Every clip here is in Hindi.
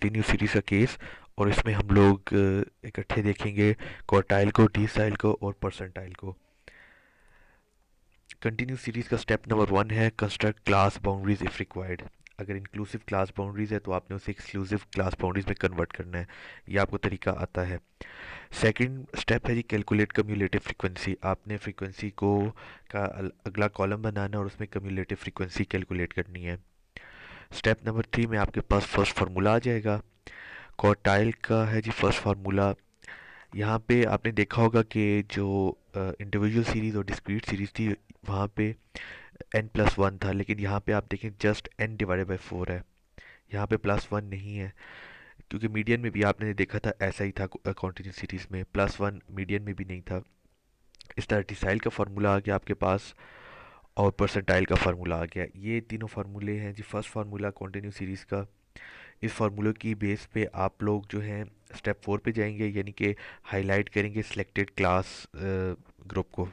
कंटिन्यू सीरीज का केस, और इसमें हम लोग इकट्ठे देखेंगे क्वार्टाइल को, डिसाइल को और परसेंटाइल को। कंटिन्यू सीरीज का स्टेप नंबर 1 है construct class boundaries if required. अगर इंक्लूसिव क्लास बाउंड्रीज है तो आपने उसे एक्सक्लूसिव क्लास बाउंड्रीज में कन्वर्ट करना है। ये आपको तरीका आता है। सेकंड स्टेप है जी कैलकुलेट कम्युलेटिव फ्रीक्वेंसी। आपने फ्रीक्वेंसी को का अगला कॉलम बनाना है और उसमें कम्युलेटिव फ्रीक्वेंसी कैलकुलेट करनी है। स्टेप नंबर 3 में आपके पास फर्स्ट फार्मूला आ जाएगा। क्वार्टाइल का है जी फर्स्ट फार्मूला। यहाँ पे आपने देखा होगा कि जो इंडिविजुअल सीरीज और डिस्क्रीट सीरीज थी वहाँ पे n+1 था, लेकिन यहाँ पे आप देखें जस्ट n/4 है। यहाँ पे +1 नहीं है, क्योंकि मीडियन में भी आपने देखा था ऐसा ही था। कॉन्टिन्यूस सीरीज में +1 मीडियन में भी नहीं था। इस तरह डिसाइल का फार्मूला आ गया आपके पास, और परसेंटाइल का फार्मूला आ गया। ये तीनों फार्मूले हैं जी फर्स्ट फार्मूला कॉन्टिन्यू सीरीज का। इस फार्मूले की बेस पे आप लोग जो हैं स्टेप 4 पे जाएंगे, यानी कि हाईलाइट करेंगे सिलेक्टेड क्लास ग्रुप को।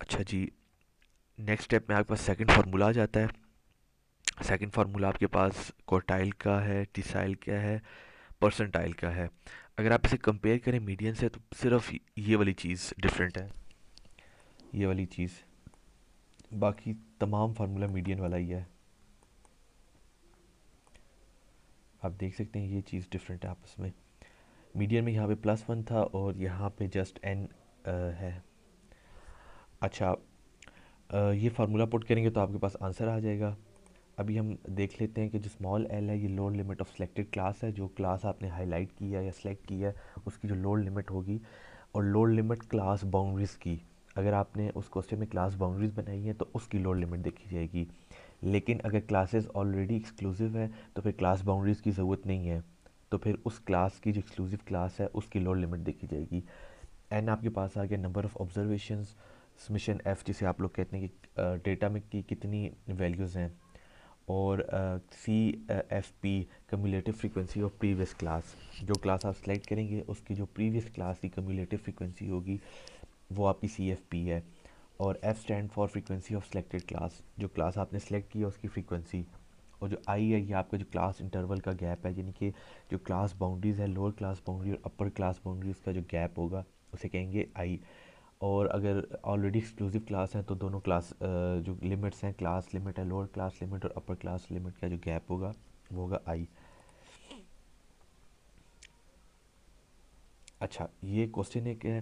अच्छा जी, नेक्स्ट स्टेप में आपके पास सेकंड फार्मूला आ जाता है। सेकंड फार्मूला आपके पास क्वार्टाइल का है, डिसाइल का है, परसेंटाइल का है। अगर आप इसे कंपेयर करें मीडियन से तो सिर्फ ये वाली चीज़ डिफरेंट है, ये वाली चीज़। बाकी तमाम फार्मूला मीडियन वाला ही है। आप देख सकते हैं ये चीज़ डिफरेंट है आपस में। मीडियन में यहाँ पे +1 था और यहाँ पे जस्ट n है। अच्छा, ये फार्मूला पुट करेंगे तो आपके पास आंसर आ जाएगा। अभी हम देख लेते हैं कि जो स्मॉल एल है ये lower limit of selected class है। जो क्लास आपने हाईलाइट किया या सिलेक्ट किया है उसकी जो लोअर लिमिट होगी, और लोअर लिमिट क्लास बाउंड्रीज़ की। अगर आपने उस क्वेश्चन में क्लास बाउंड्रीज़ बनाई है तो उसकी लोअर लिमिट देखी जाएगी। लेकिन अगर क्लासेस ऑलरेडी एक्सक्लूसिव है तो फिर क्लास बाउंड्रीज़ की ज़रूरत नहीं है। तो फिर उस क्लास की जो एक्सक्लूसिव क्लास है उसकी लोअर लिमिट देखी जाएगी। एन आपके पास आ गया number of observations, summation F जिसे आप लोग कहते हैं कि डेटा में की कितनी वैल्यूज़ हैं, और C F P cumulative frequency of previous class. जो क्लास आप सेलेक्ट करेंगे उसकी जो प्रीवियस क्लास की कम्युलेटिव फ्रीक्वेंसी होगी वो आपकी सी एफ पी है। और F stand for frequency of selected class, जो क्लास आपने सेलेक्ट की है उसकी फ्रीक्वेंसी। और जो आई है ये आपका जो क्लास इंटरवल का गैप है, यानी कि जो क्लास बाउंड्रीज़ है लोअर क्लास बाउंड्री और अपर क्लास बाउंड्रीज़ का जो गैप होगा उसे कहेंगे आई। और अगर ऑलरेडी एक्सक्लूसिव क्लास है तो दोनों क्लास जो लिमिट्स हैं, क्लास लिमिट है, लोअर क्लास लिमिट और अपर क्लास लिमिट का जो गैप होगा वो होगा आई। अच्छा, ये क्वेश्चन एक है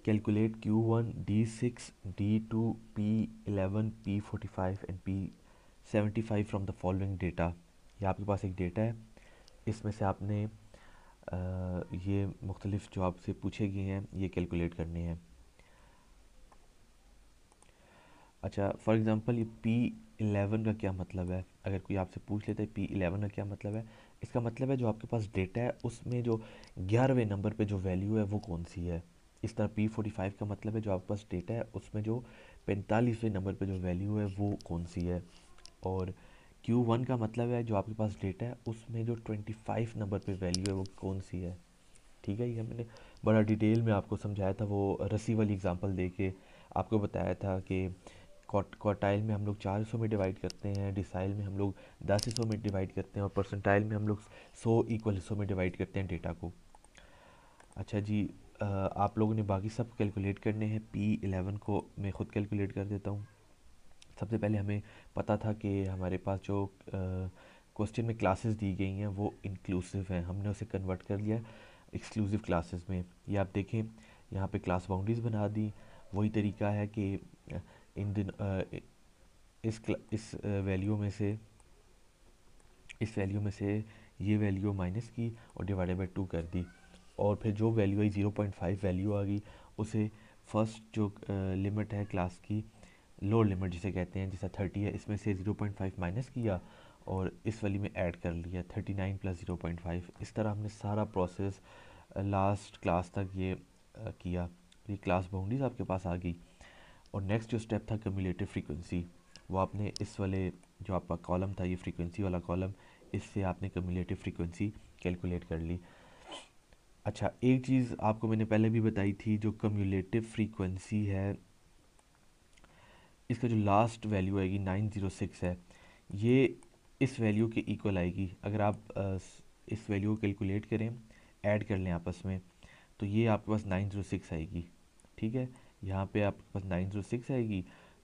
calculate Q1 D6 D2 P11 P45 and P75 from the following data. ये आपके पास एक डेटा है, इसमें से आपने ये मुख्तलिफ जो आपसे पूछे गए हैं ये कैलकुलेट करने हैं। अच्छा, फॉर एग्ज़ाम्पल ये P11 का क्या मतलब है? अगर कोई आपसे पूछ लेता है P11 का क्या मतलब है, इसका मतलब है जो आपके पास डेटा है उसमें जो 11वें नंबर पे जो वैल्यू है वो कौन सी है। इस तरह P45 का मतलब है जो आपके पास डेटा है उसमें जो 45वें नंबर पे जो वैल्यू है वो कौन सी है। और Q1 का मतलब है जो आपके पास डेटा है उसमें जो 25 नंबर पे वैल्यू है वो कौन सी है। ठीक है, ये मैंने बड़ा डिटेल में आपको समझाया था, वो रस्सी वाली एग्जांपल दे के आपको बताया था कि क्वार्टाइल में हम लोग 4 हिस्सों में डिवाइड करते हैं, डिसाइल में हम लोग 10 हिस्सों में डिवाइड करते हैं, और परसेंटाइल में हम लोग 100 इक्वल हिस्सों में डिवाइड करते हैं डेटा को। अच्छा जी, आप लोगों ने बाकी सब कैलकुलेट करने हैं। P11 को मैं ख़ुद कैलकुलेट कर देता हूँ। सबसे पहले हमें पता था कि हमारे पास जो क्वेश्चन में क्लासेस दी गई हैं वो इंक्लूसिव हैं, हमने उसे कन्वर्ट कर लिया एक्सक्लूसिव क्लासेस में। ये आप देखें यहाँ पे क्लास बाउंड्रीज़ बना दी। वही तरीका है कि इन दिन इस वैल्यू में से ये वैल्यू माइनस की और डिवाइडेड बाई 2 कर दी। और फिर जो वैल्यू आई 0.5 वैल्यू आ गई, उसे फर्स्ट जो लिमिट है क्लास की लोअर लिमिट जिसे कहते हैं, जैसा 30 है इसमें से 0.5 माइनस किया और इस वाली में ऐड कर लिया 39 + 0.5। इस तरह हमने सारा प्रोसेस लास्ट क्लास तक ये किया। ये क्लास बाउंड्रीज आपके पास आ गई। और नेक्स्ट जो स्टेप था कम्युलेटिव फ्रीक्वेंसी, वो आपने इस वाले जो आपका कॉलम था ये फ्रीक्वेंसी वाला कॉलम, इससे आपने कम्युलेटिव फ्रीक्वेंसी कैलकुलेट कर ली। अच्छा, एक चीज़ आपको मैंने पहले भी बताई थी, जो कम्युलेटिव फ्रीक्वेंसी है इसका जो लास्ट वैल्यू आएगी 906 है। ये इस वैल्यू के इक्वल आएगी। अगर आप इस वैल्यू को कैलकुलेट करें, ऐड कर लें आपस में, तो ये आपके पास 906 आएगी। ठीक है, यहाँ पे आपके पास 906 आएगी,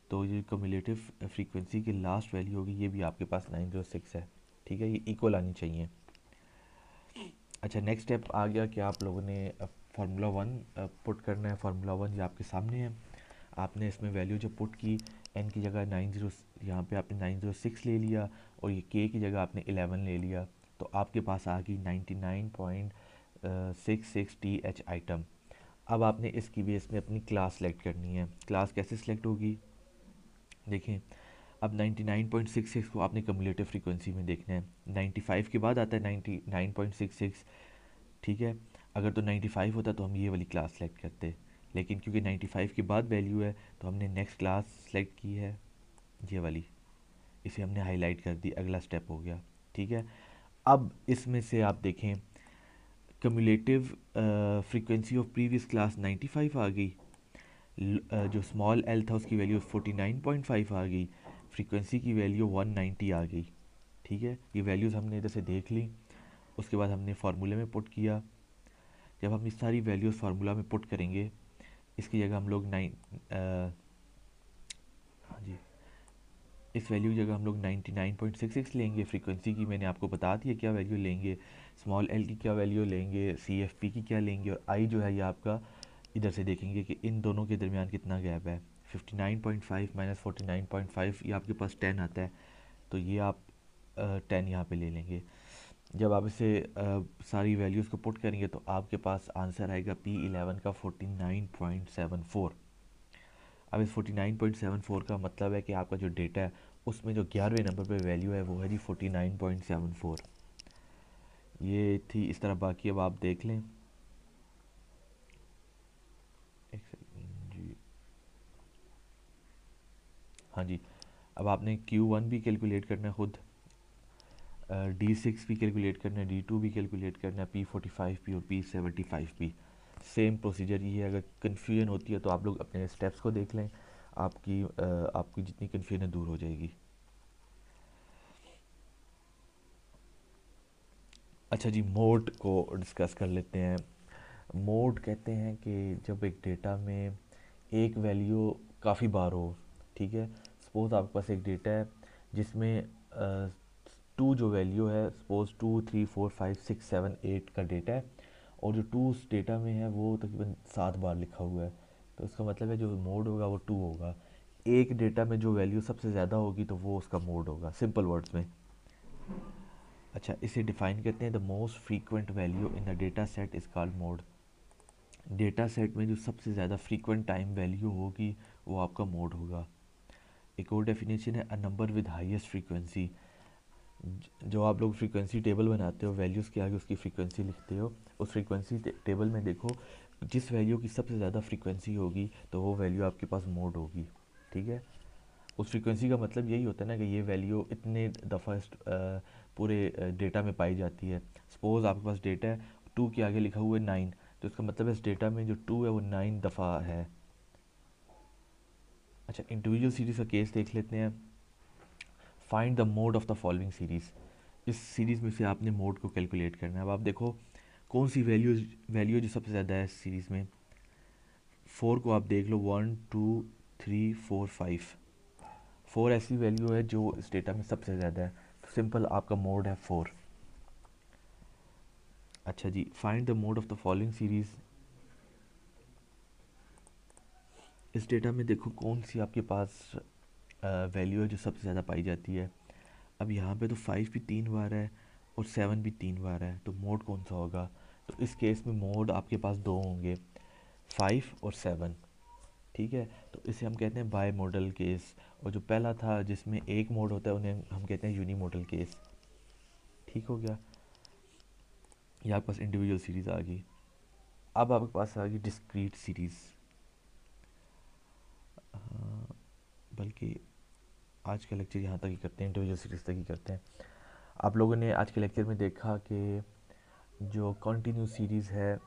तो ये कम्युलेटिव फ्रीक्वेंसी की लास्ट वैल्यू होगी, ये भी आपके पास 906 है। ठीक है, ये इक्वल आनी चाहिए। अच्छा, नेक्स्ट स्टेप आ गया कि आप लोगों ने फार्मूला वन पुट करना है। फार्मूला वन ये आपके सामने है। आपने इसमें वैल्यू जो पुट की, एन की जगह 90, यहाँ पे आपने 906 ले लिया, और ये के की जगह आपने 11 ले लिया, तो आपके पास आ गई 99.66 टी एच आइटम। अब आपने इसकी बेस में अपनी क्लास सेलेक्ट करनी है। क्लास कैसे सिलेक्ट होगी, देखें। अब 99.66 को आपने कम्युलेटिव फ्रीक्वेंसी में देखना है। 95 के बाद आता है 99.66। ठीक है, अगर तो 95 होता तो हम ये वाली क्लास सेलेक्ट करते, लेकिन क्योंकि 95 के बाद वैल्यू है तो हमने नेक्स्ट क्लास सेलेक्ट की है, ये वाली। इसे हमने हाईलाइट कर दी, अगला स्टेप हो गया। ठीक है, अब इसमें से आप देखें, cumulative frequency of previous class 95 आ गई, जो स्मॉल एल था उसकी वैल्यू 49.5 आ गई, फ्रीक्वेंसी की वैल्यू 190 आ गई। ठीक है, ये वैल्यूज़ हमने इधर से देख ली। उसके बाद हमने फार्मूले में पुट किया। जब हम इस सारी वैल्यूज़ फार्मूला में पुट करेंगे, इसकी जगह हम लोग हाँ जी, इस वैल्यू की जगह हम लोग 99.66 लेंगे। फ्रीक्वेंसी की मैंने आपको बता दिया क्या वैल्यू लेंगे, स्मॉल एल की क्या वैल्यू लेंगे, सी एफ पी की क्या लेंगे, और आई जो है ये आपका इधर से देखेंगे कि इन दोनों के दरमियान कितना गैप है। 59.5 माइनस 49.5, ये आपके पास 10 आता है, तो ये आप 10 यहाँ पे ले लेंगे। जब आप इसे सारी वैल्यूज़ को पुट करेंगे तो आपके पास आंसर आएगा P11 का 49.74। अब इस 49.74 का मतलब है कि आपका जो डेटा है उसमें जो 11वें नंबर पे वैल्यू है वो है जी 49.74। ये थी इस तरह, बाकी अब आप देख लें। एक सेकंड जी, हाँ जी, अब आपने Q1 भी कैलकुलेट करना है खुद, D6 भी कैलकुलेट करना है, D2 भी कैलकुलेट करना है, P45 भी और P75 भी। सेम प्रोसीजर ये है। अगर कन्फ्यूजन होती है तो आप लोग अपने स्टेप्स को देख लें, आपकी जितनी कन्फ्यूजन दूर हो जाएगी। अच्छा जी, मोड को डिस्कस कर लेते हैं। मोड कहते हैं कि जब एक डेटा में एक वैल्यू काफ़ी बार हो। ठीक है, सपोज़ आपके पास एक डेटा है जिसमें टू जो वैल्यू है, सपोज़ 2 3 4 5 6 7 8 का डेटा है, और जो टू उस डेटा में है वो तकरीबन 7 बार लिखा हुआ है, तो इसका मतलब है जो मोड होगा वो 2 होगा। एक डेटा में जो वैल्यू सबसे ज़्यादा होगी तो वो उसका मोड होगा, सिंपल वर्ड्स में। अच्छा, इसे डिफाइन करते हैं, the most frequent value in the data set is called mode. Data set में जो सबसे ज़्यादा फ्रीक्वेंट टाइम वैल्यू होगी वो आपका मोड होगा। एक और डेफिनेशन है, a number with highest frequency. जो आप लोग फ्रीक्वेंसी टेबल बनाते हो, वैल्यूज़ के आगे उसकी फ्रीक्वेंसी लिखते हो, उस फ्रीक्वेंसी टेबल में देखो जिस वैल्यू की सबसे ज़्यादा फ्रीक्वेंसी होगी तो वो वैल्यू आपके पास मोड होगी। ठीक है, उस फ्रीक्वेंसी का मतलब यही होता है ना कि ये वैल्यू इतने दफ़ा पूरे डेटा में पाई जाती है। सपोज़ आपके पास डेटा है, 2 के आगे लिखा हुआ है 9, तो इसका मतलब इस डेटा में जो 2 है वो 9 दफ़ा है। अच्छा, इंडिविजुअल सीरीज़ का केस देख लेते हैं। Find the mode of the following series. इस सीरीज़ में से आपने मोड को कैलकुलेट करना है। अब आप देखो कौन सी वैल्यू जो सबसे ज़्यादा है इस सीरीज़ में। 4 को आप देख लो, 1 2 3 4 5, 4 ऐसी वैल्यू है जो इस डेटा में सबसे ज़्यादा है, तो सिंपल आपका मोड है 4। अच्छा जी, find the mode of the following series. इस डेटा में देखो कौन सी आपके पास वैल्यू है जो सबसे ज़्यादा पाई जाती है। अब यहाँ पे तो 5 भी 3 बार है और 7 भी 3 बार है, तो मोड कौन सा होगा। तो इस केस में मोड आपके पास दो होंगे, 5 और 7। ठीक है, तो इसे हम कहते हैं बाई मॉडल केस, और जो पहला था जिसमें एक मोड होता है उन्हें हम कहते हैं यूनी मॉडल केस। ठीक हो गया, ये आपके पास इंडिविजुअल सीरीज़ आ गई। अब आपके पास आ गई डिस्क्रीट सीरीज़। बल्कि आज का लेक्चर यहाँ तक ही करते हैं, इंडिविजुअल सीरीज़ तक ही करते हैं। आप लोगों ने आज के लेक्चर में देखा कि जो कॉन्टीन्यूस सीरीज़ है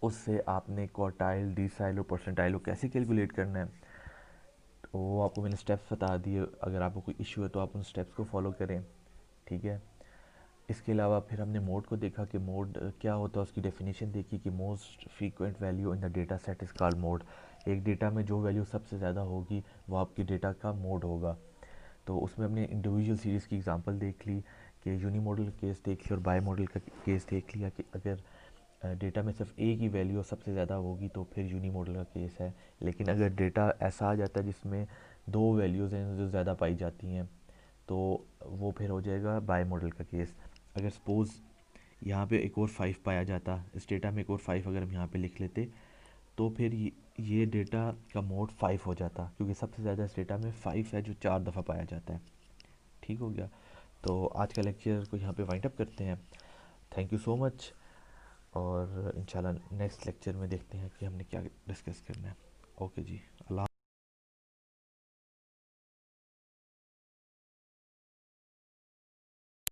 उससे आपने क्वार्टाइल, डिसाइल और परसेंटाइल को कैसे कैलकुलेट करना है, तो वो आपको मैंने स्टेप्स बता दिए। अगर आपको कोई इशू है तो आप उन स्टेप्स को फॉलो करें। ठीक है। इसके अलावा फिर हमने मोड को देखा कि मोड क्या होता है, उसकी डेफिनेशन देखी कि most frequent value in the data set is called mode. एक डेटा में जो वैल्यू सबसे ज़्यादा होगी वो आपकी डेटा का मोड होगा। तो उसमें हमने इंडिविजुअल सीरीज़ की एग्जांपल देख ली कि यूनी मॉडल का केस देख लिया और बाई मॉडल का केस देख लिया कि अगर डेटा में सिर्फ ए की वैल्यू सबसे ज़्यादा होगी तो फिर यूनी मॉडल का केस है। लेकिन अगर डेटा ऐसा आ जाता है जिसमें दो वैल्यूज़ हैं जो ज़्यादा पाई जाती हैं तो वो फिर हो जाएगा बाई मॉडल का केस। अगर सपोज़ यहाँ पे एक और 5 पाया जाता, इस डेटा में एक और 5 अगर हम यहाँ पे लिख लेते तो फिर ये डेटा का मोड 5 हो जाता, क्योंकि सबसे ज़्यादा इस डेटा में 5 है जो 4 दफ़ा पाया जाता है। ठीक हो गया। तो आज का लेक्चर को यहाँ पे वाइंड अप करते हैं। थैंक यू सो मच, और इंशाल्लाह नेक्स्ट लेक्चर में देखते हैं कि हमने क्या डिस्कस करना है। ओके जी, अल्लाह।